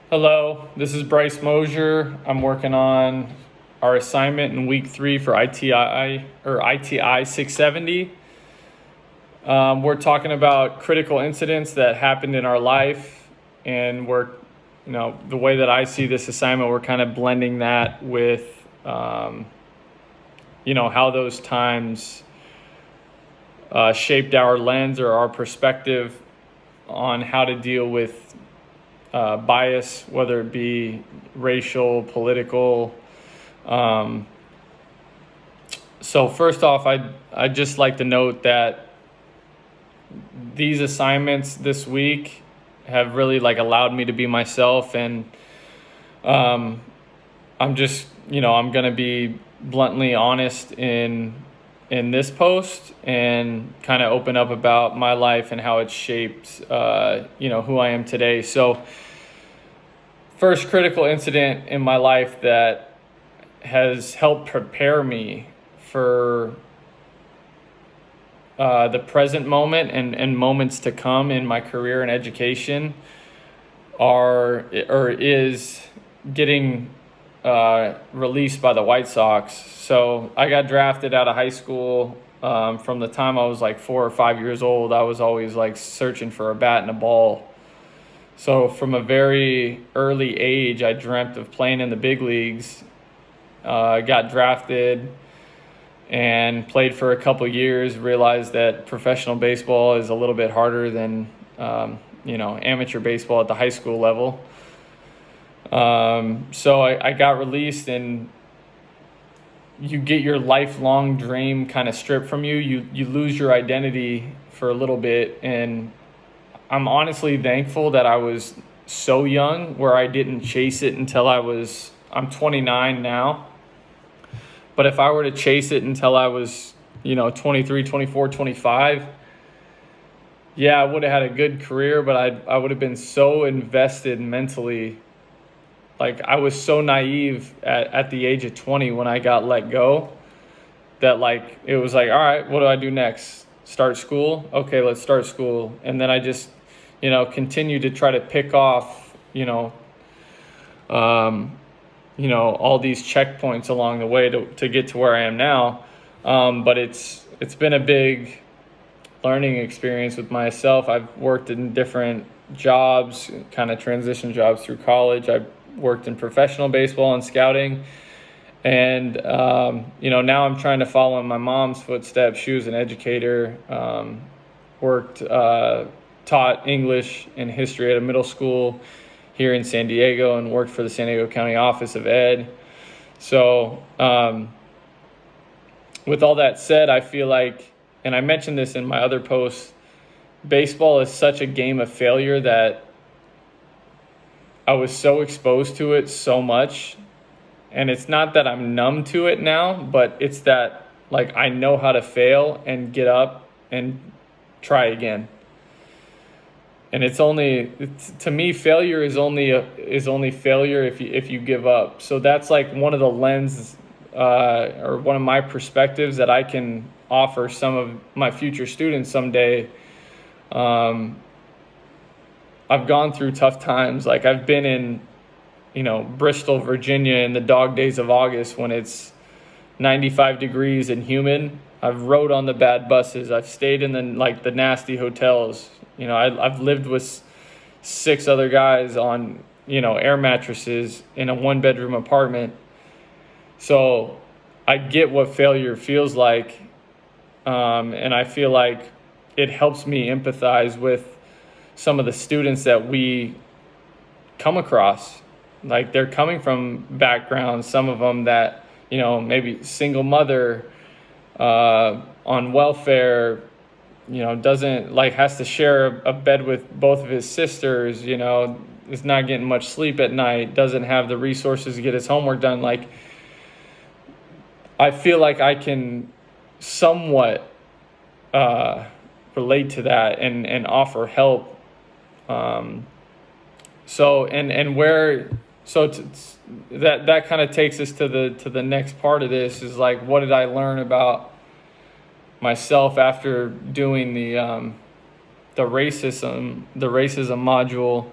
Hello, this is Bryce Mosier. I'm working on our assignment in week 3 for ITI 670. We're talking about critical incidents that happened in our life, and the way that I see this assignment, we're kind of blending that with, how those times shaped our lens or our perspective on how to deal with bias, whether it be racial, political. So first off, I'd just like to note that these assignments this week have really allowed me to be myself, and I'm just I'm gonna be bluntly honest in this post and kind of open up about my life and how it's shaped who I am today. So first critical incident in my life that has helped prepare me for the present moment and moments to come in my career and education is getting released by the White Sox. So I got drafted out of high school. From the time I was 4 or 5 years old, I was always searching for a bat and a ball. So from a very early age, I dreamt of playing in the big leagues. Got drafted and played for a couple years, realized that professional baseball is a little bit harder than amateur baseball at the high school level. So I got released, and you get your lifelong dream kind of stripped from you. You lose your identity for a little bit, and I'm honestly thankful that I was so young where I didn't chase it until I'm 29 now. But if I were to chase it until I was, 23, 24, 25, yeah, I would have had a good career, but I would have been so invested mentally. I was so naive at the age of 20 when I got let go that it was all right, what do I do next? Start school? Okay, let's start school. And then I just, continue to try to pick off, all these checkpoints along the way to get to where I am now. But it's been a big learning experience with myself. I've worked in different jobs, kind of transition jobs through college. I've worked in professional baseball and scouting. And, now I'm trying to follow in my mom's footsteps. She was an educator, taught English and history at a middle school here in San Diego, and worked for the San Diego County Office of Ed. So with all that said, I feel like, and I mentioned this in my other posts, baseball is such a game of failure that I was so exposed to it so much. And it's not that I'm numb to it now, but it's that I know how to fail and get up and try again. And to me, failure is only failure if you give up. So that's one of the lenses or one of my perspectives that I can offer some of my future students someday. I've gone through tough times. I've been in, Bristol, Virginia in the dog days of August when it's 95 degrees and humid. I've rode on the bad buses. I've stayed in the nasty hotels. I've lived with 6 other guys on, air mattresses in a 1-bedroom apartment. So I get what failure feels like. And I feel like it helps me empathize with some of the students that we come across. They're coming from backgrounds, some of them that, maybe single mother, on welfare, doesn't has to share a bed with both of his sisters, is not getting much sleep at night, doesn't have the resources to get his homework done. I feel like I can somewhat relate to that and offer help. That kind of takes us to the next part of this is what did I learn about myself after doing the racism module.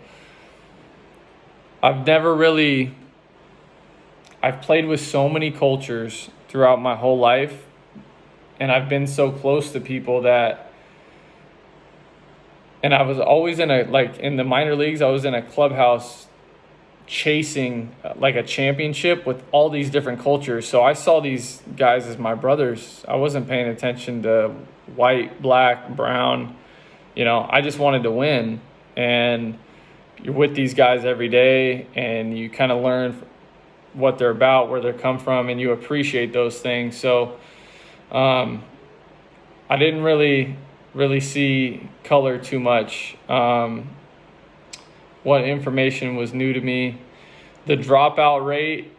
I've never really, I've played with so many cultures throughout my whole life, and I've been so close to people that, and I was always in the minor leagues, I was in a clubhouse chasing like a championship with all these different cultures. So I saw these guys as my brothers. I wasn't paying attention to white, black, brown. I just wanted to win. And you're with these guys every day, and you kind of learn what they're about, where they come from, and you appreciate those things. So I didn't really see color too much. What information was new to me. The dropout rate,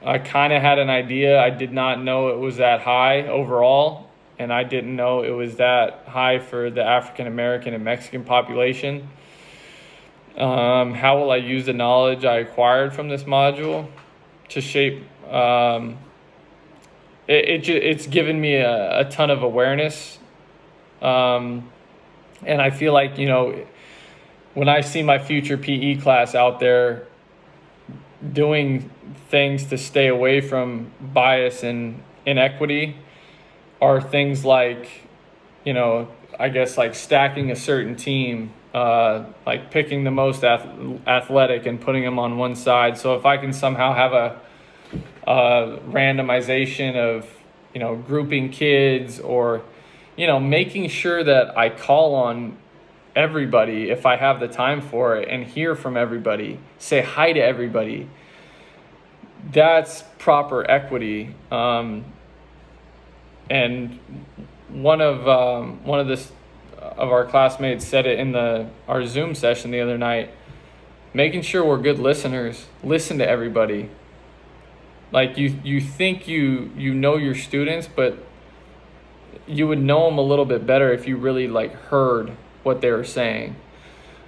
I kind of had an idea. I did not know it was that high overall, and I didn't know it was that high for the African American and Mexican population. How will I use the knowledge I acquired from this module to shape? It's given me a ton of awareness, and I feel like, when I see my future PE class out there doing things to stay away from bias and inequity, are things like, I guess like stacking a certain team, like picking the most athletic and putting them on one side. So if I can somehow have a randomization of, grouping kids, or, making sure that I call on everybody if I have the time for it and hear from everybody, say hi to everybody. That's proper equity. And one of our classmates said it in our Zoom session the other night, making sure we're good listeners, listen to everybody. Like you think you know your students, but you would know them a little bit better if you really heard what they were saying.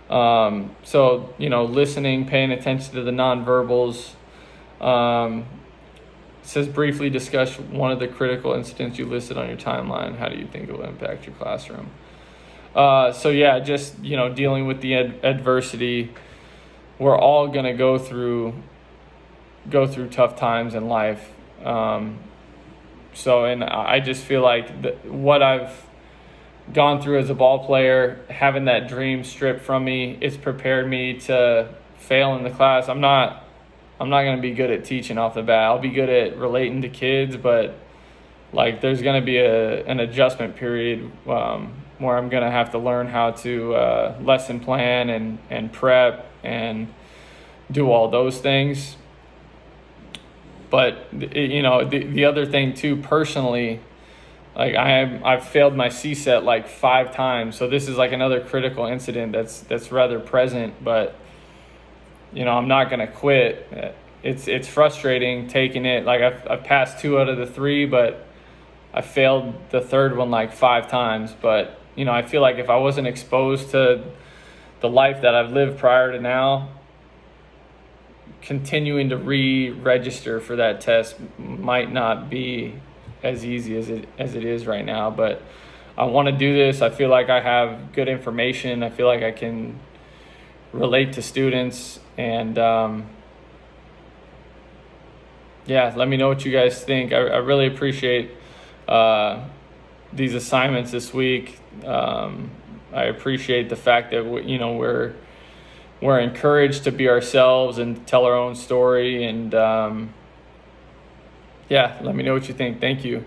So, listening, paying attention to the nonverbals. It says briefly discuss one of the critical incidents you listed on your timeline. How do you think it will impact your classroom? So yeah, just, dealing with the adversity. We're all going to go through tough times in life. And I just feel like what I've gone through as a ball player, having that dream stripped from me, it's prepared me to fail in the class. I'm not going to be good at teaching off the bat. I'll be good at relating to kids, but there's going to be an adjustment period where I'm going to have to learn how to lesson plan and prep and do all those things. But the other thing too, personally, I've failed my CSET 5 times. So this is another critical incident that's rather present, but I'm not going to quit. It's frustrating taking it. I've passed 2 out of the 3, but I failed the third one 5 times. But I feel like if I wasn't exposed to the life that I've lived prior to now, continuing to re-register for that test might not be as easy as it is right now. But I want to do this. I feel like I have good information. I feel like I can relate to students, and let me know what you guys think. I really appreciate these assignments this week. I appreciate the fact that we're encouraged to be ourselves and tell our own story. And let me know what you think. Thank you.